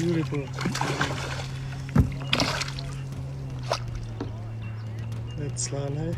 Beautiful. Let's land, eh?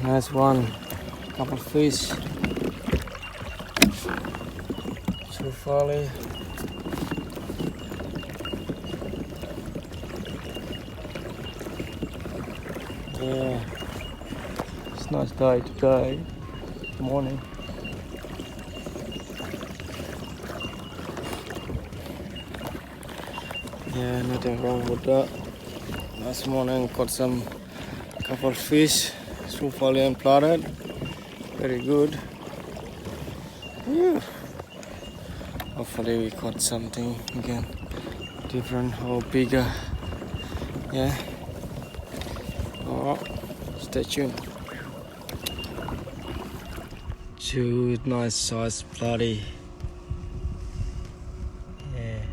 Nice one. Couple fish. Too folly. Yeah. It's a nice day today. Morning. Yeah, nothing wrong with that. Last morning caught some couple fish. True and plotted. Very good. Yeah. Hopefully we caught something again different or bigger. Yeah. Oh, stay tuned. Two nice size bloody. Yeah.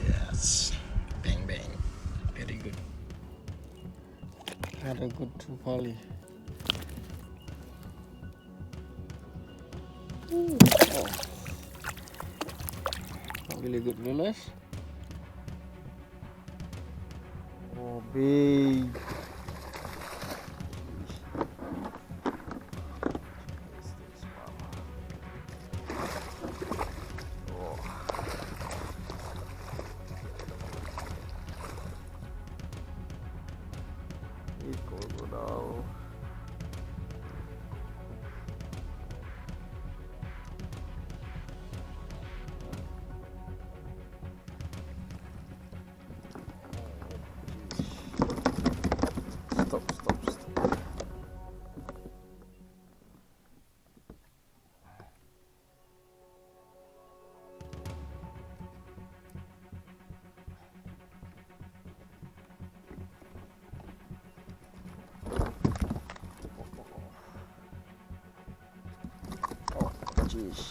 Yes. Bang bang. Very good. Had a good poly. Oh. Really good release. Oh, big. Crocodile. Stop. Jeez.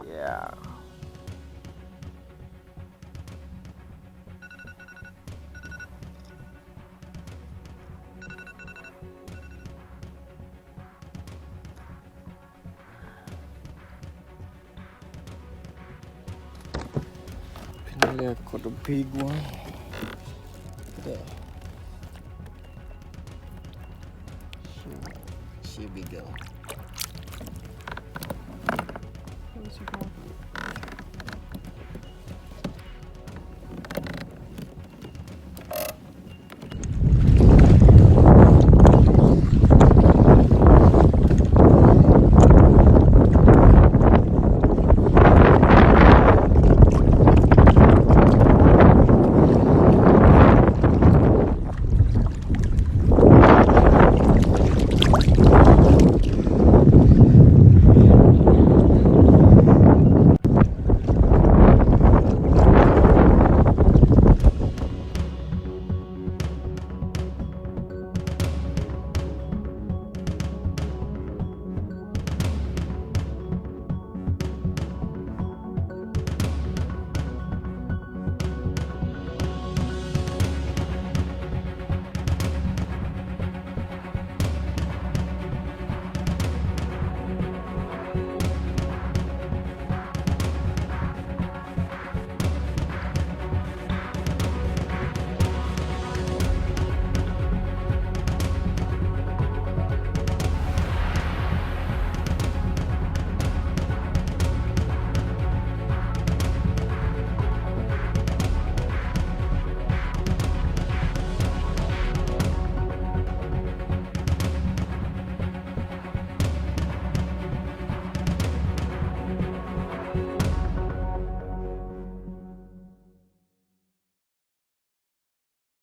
Yeah. Finally I caught a big one. There. She big girl. Where's she going?